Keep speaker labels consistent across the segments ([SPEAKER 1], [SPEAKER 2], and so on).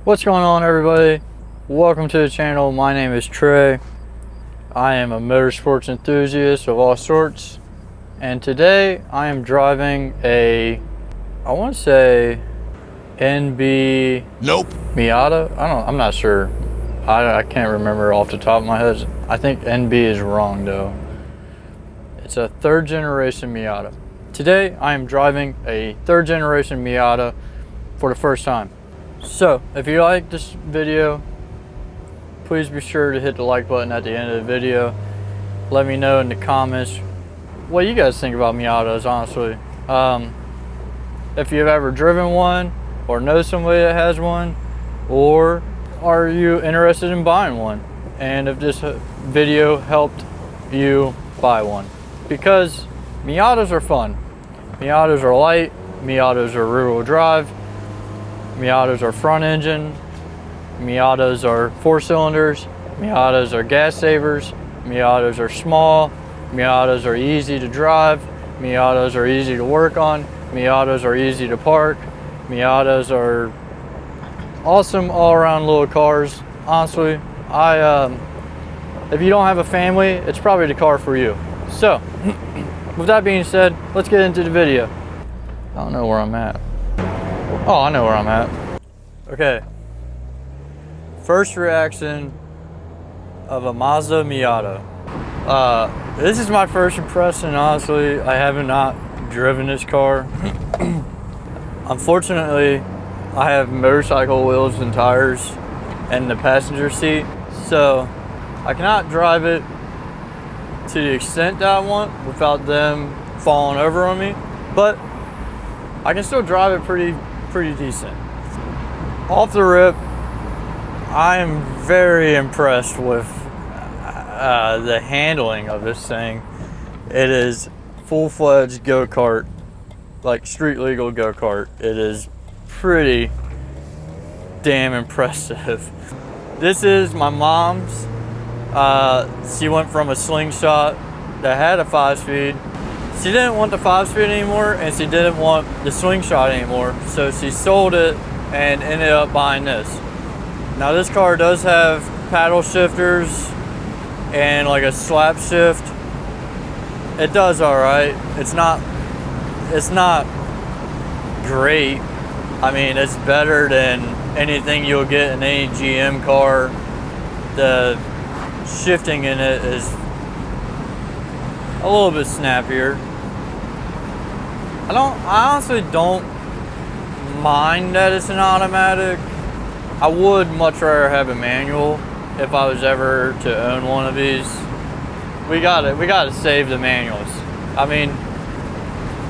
[SPEAKER 1] What's going on, everybody? Welcome to the channel. My name is Trey. I am a motorsports enthusiast of all sorts, and today I am driving a, I want to say NB Miata. I'm not sure. I can't remember off the top of my head. I think NB is wrong though. It's a third generation Miata. Today I am driving a third generation Miata for the first time. So if you like this video, please be sure to hit the like button at the end of the video. Let me know in the comments what you guys think about Miatas, honestly. If you've ever driven one or know somebody that has one, or are you interested in buying one, and if this video helped you buy one, because Miatas are fun. Miatas are light, Miatas are rear-wheel drive, Miatas are front engine, Miatas are 4 cylinders, Miatas are gas savers, Miatas are small, Miatas are easy to drive, Miatas are easy to work on, Miatas are easy to park, Miatas are awesome all-around little cars. Honestly, if you don't have a family, it's probably the car for you. So, with that being said, let's get into the video. I don't know where I'm at. Oh, I know where I'm at. Okay. First reaction of a Mazda Miata. This is my first impression, honestly. I have not driven this car. Unfortunately, I have motorcycle wheels and tires in the passenger seat, so I cannot drive it to the extent that I want without them falling over on me, but I can still drive it pretty decent. Off the rip, I am very impressed with the handling of this thing. It is full-fledged go-kart, like street legal go-kart. It is pretty damn impressive. This is my mom's. She went from a slingshot that had a 5-speed. She didn't want the 5-speed anymore, and she didn't want the slingshot anymore, so she sold it and ended up buying this. Now this car does have paddle shifters and like a slap shift. It does all right. It's not great. I mean, it's better than anything you'll get in any GM car. The shifting in it is a little bit snappier. I honestly don't mind that it's an automatic. I would much rather have a manual if I was ever to own one of these. We gotta save the manuals. I mean,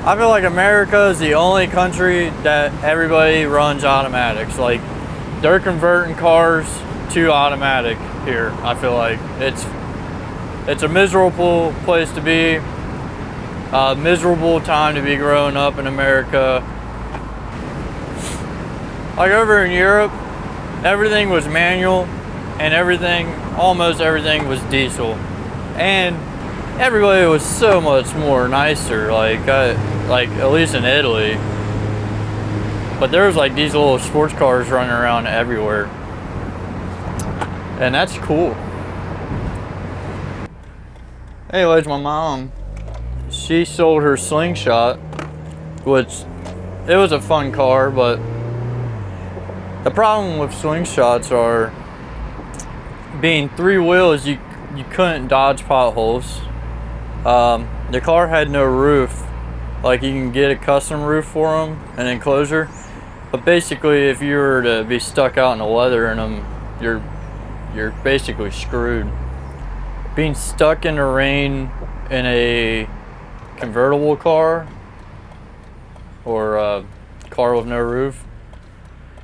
[SPEAKER 1] I feel like America is the only country that everybody runs automatics. Like, they're converting cars to automatic here. I feel like it's a miserable place to be, a miserable time to be growing up in America. Like over in Europe, everything was manual, and almost everything was diesel, and everybody was so much more nicer. Like at least in Italy. But there was like these little sports cars running around everywhere, and that's cool. Anyways, my mom, she sold her slingshot, which it was a fun car, but the problem with slingshots are being 3 wheels, you couldn't dodge potholes. The car had no roof. Like, you can get a custom roof for them, an enclosure, but basically if you were to be stuck out in the weather in them, you're basically screwed. Being stuck in the rain in a convertible car or a car with no roof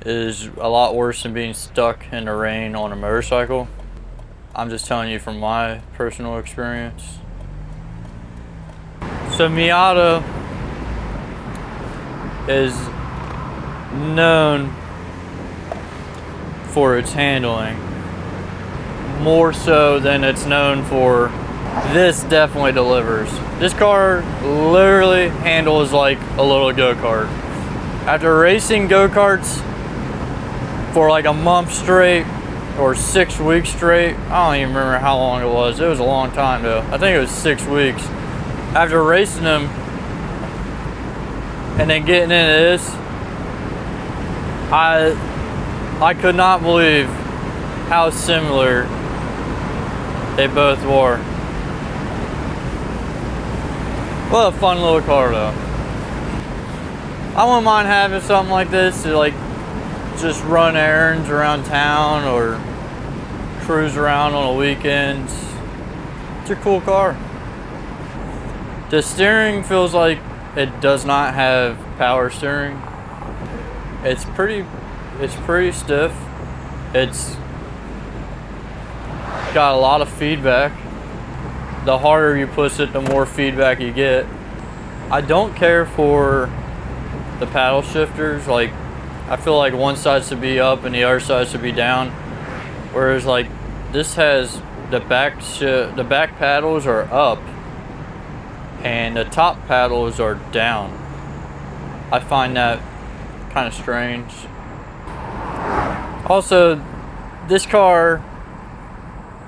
[SPEAKER 1] is a lot worse than being stuck in the rain on a motorcycle. I'm just telling you from my personal experience. So Miata is known for its handling, more so than it's known for. This definitely delivers. This car literally handles like a little go-kart. After racing go-karts for like a month straight or 6 weeks straight. I don't even remember how long it was. It was a long time though. I think it was 6 weeks. After racing them and then getting into this, I could not believe how similar they both were. What a fun little car though. I wouldn't mind having something like this to like just run errands around town or cruise around on the weekends. It's a cool car. The steering feels like it does not have power steering. It's pretty stiff. It's got a lot of feedback. The harder you push it, the more feedback you get. I don't care for the paddle shifters. Like, I feel like one side should be up and the other side should be down. Whereas like this has the back paddles are up and the top paddles are down. I find that kind of strange. Also, this car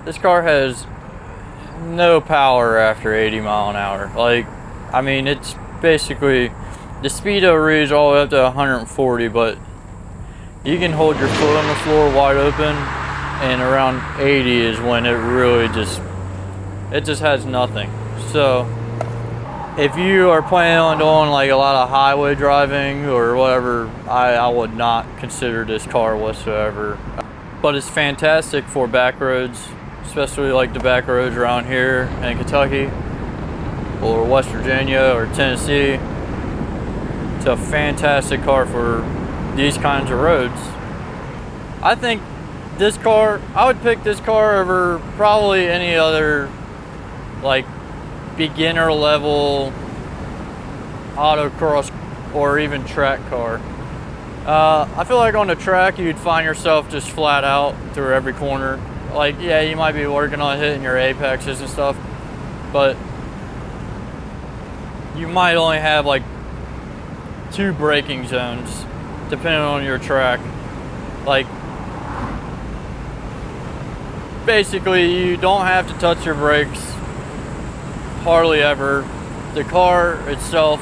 [SPEAKER 1] has no power after 80 mile an hour. Like, I mean, it's basically, the speedo reads all the way up to 140, but you can hold your foot on the floor wide open, and around 80 is when it really just has nothing. So if you are planning on doing like a lot of highway driving or whatever, I would not consider this car whatsoever. But it's fantastic for back roads, especially like the back roads around here in Kentucky or West Virginia or Tennessee. It's a fantastic car for these kinds of roads. I think this car, I would pick this car over probably any other like beginner level autocross or even track car. I feel like on the track you'd find yourself just flat out through every corner. Like, yeah, you might be working on hitting your apexes and stuff, but you might only have like 2 braking zones depending on your track. Like, basically you don't have to touch your brakes hardly ever. The car itself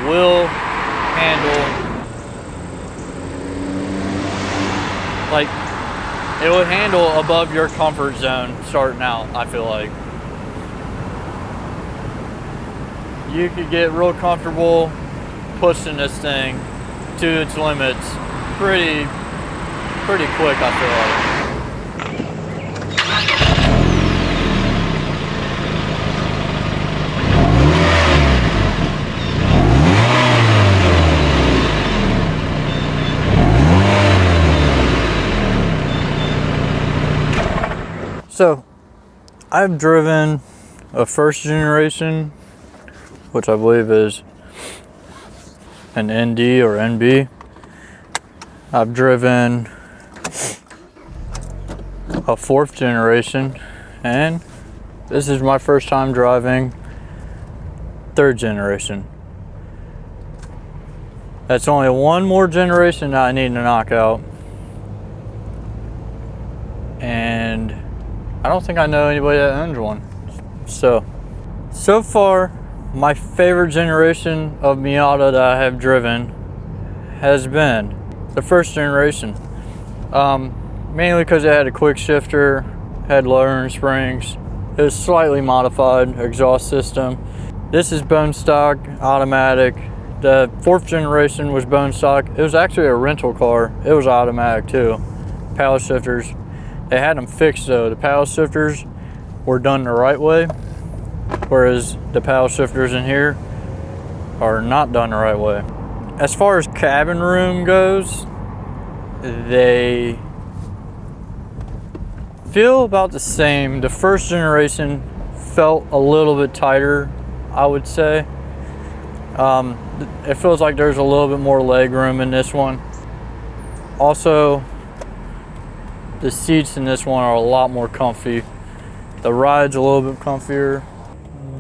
[SPEAKER 1] will handle, like, it will handle above your comfort zone starting out. I feel like you could get real comfortable pushing this thing to its limits pretty quick, I feel like. So, I've driven a first generation, which I believe is an ND or NB. I've driven a 4th generation, and this is my first time driving 3rd generation. That's only one more generation that I need to knock out. And I don't think I know anybody that owns one. So far, my favorite generation of Miata that I have driven has been the 1st generation. Mainly because it had a quick shifter, had lowering springs. It was slightly modified exhaust system. This is bone stock, automatic. The 4th generation was bone stock. It was actually a rental car. It was automatic too. Paddle shifters. They had them fixed though. The paddle shifters were done the right way, whereas the paddle shifters in here are not done the right way. As far as cabin room goes, they feel about the same. The 1st generation felt a little bit tighter, I would say. It feels like there's a little bit more leg room in this one. Also, the seats in this one are a lot more comfy. The ride's a little bit comfier.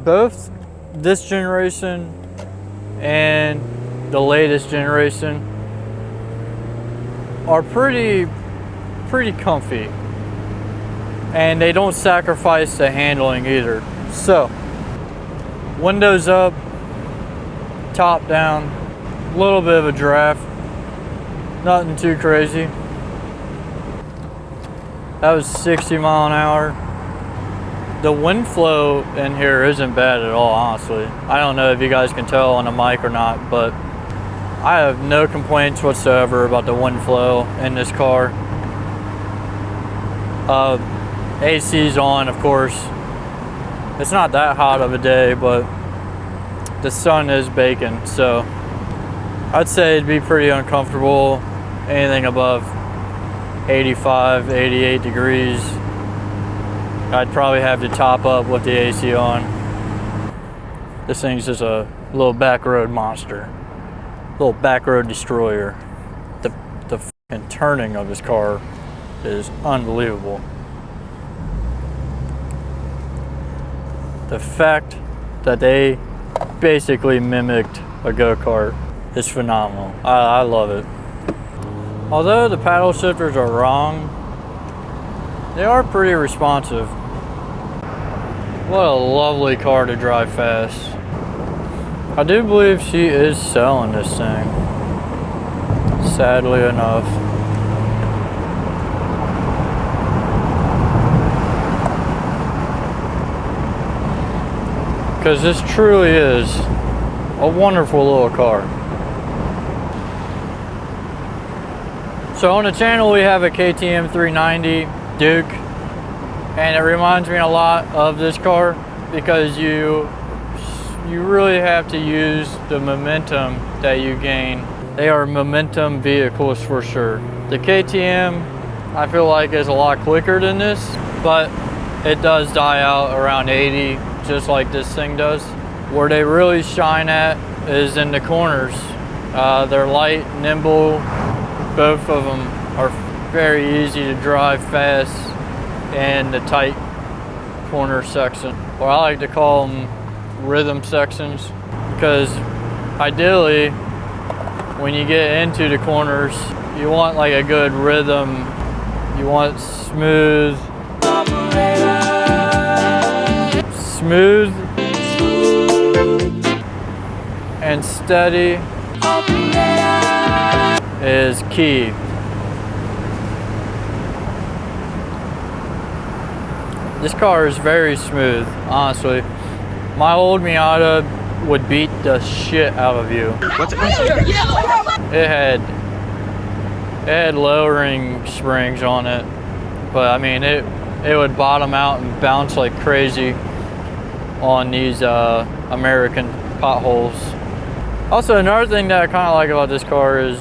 [SPEAKER 1] Both this generation and the latest generation are pretty comfy, and they don't sacrifice the handling either. So, windows up, top down, a little bit of a draft, nothing too crazy. That was 60 mile an hour. The wind flow in here isn't bad at all, honestly. I don't know if you guys can tell on the mic or not, but I have no complaints whatsoever about the wind flow in this car. AC's on, of course. It's not that hot of a day, but the sun is baking, so I'd say it'd be pretty uncomfortable anything above 85, 88 degrees. I'd probably have to top up with the AC on. This thing's just a little back road monster, little back road destroyer. The fucking turning of this car is unbelievable. The fact that they basically mimicked a go-kart is phenomenal. I love it. Although the paddle shifters are wrong, they are pretty responsive. What a lovely car to drive fast. I do believe she is selling this thing, sadly enough. Because this truly is a wonderful little car. So on the channel we have a KTM 390 Duke, and it reminds me a lot of this car because you really have to use the momentum that you gain. They are momentum vehicles for sure. The KTM, I feel like, is a lot quicker than this, but it does die out around 80, just like this thing does. Where they really shine at is in the corners. They're light, nimble. Both of them are very easy to drive fast in the tight corner section, or I like to call them rhythm sections, because ideally when you get into the corners you want like a good rhythm. You want smooth and steady is key. This car is very smooth, honestly. My old Miata would beat the shit out of you. It had lowering springs on it, but I mean it would bottom out and bounce like crazy on these American potholes. Also, another thing that I kind of like about this car is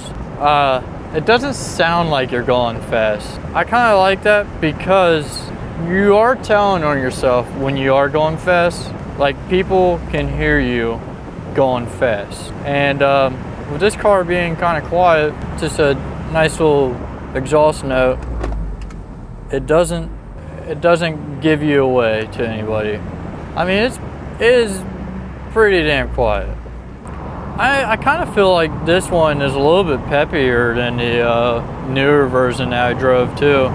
[SPEAKER 1] it doesn't sound like you're going fast. I kind of like that because you are telling on yourself when you are going fast. Like, people can hear you going fast. And with this car being kind of quiet, just a nice little exhaust note, it doesn't give you away to anybody. I mean, it is pretty damn quiet. I kind of feel like this one is a little bit peppier than the newer version that I drove too.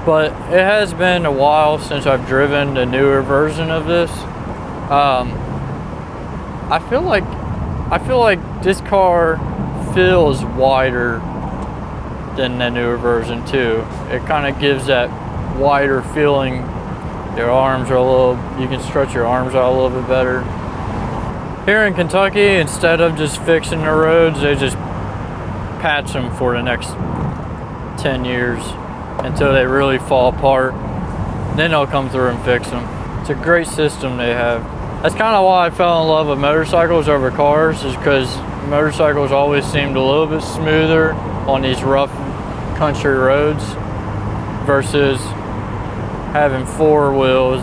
[SPEAKER 1] But it has been a while since I've driven the newer version of this. I feel like this car feels wider than the newer version too. It kind of gives that wider feeling. Your arms are you can stretch your arms out a little bit better. Here in Kentucky, instead of just fixing the roads, they just patch them for the next 10 years until they really fall apart. Then they'll come through and fix them. It's a great system they have. That's kind of why I fell in love with motorcycles over cars, is because motorcycles always seemed a little bit smoother on these rough country roads versus having four wheels.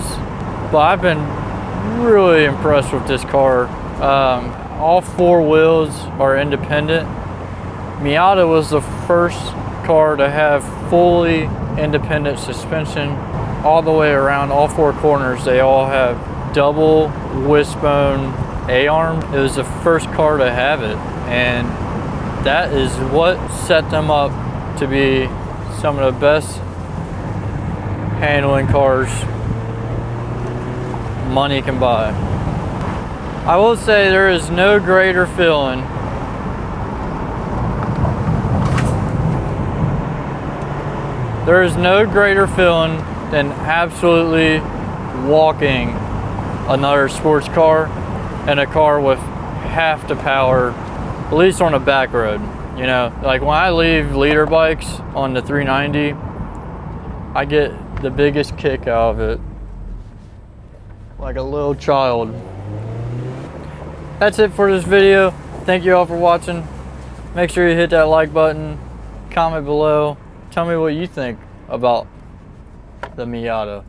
[SPEAKER 1] But I've been really impressed with this car. All four wheels are independent. Miata was the first car to have fully independent suspension all the way around. All four corners, they all have double wishbone A-arm. It was the first car to have it, and that is what set them up to be some of the best handling cars money can buy. I will say there is no greater feeling than absolutely walking another sports car and a car with half the power, at least on a back road. You know, like when I leave leader bikes on the 390, I get the biggest kick out of it, like a little child. That's it for this video. Thank you all for watching. Make sure you hit that like button, comment below, tell me what you think about the Miata.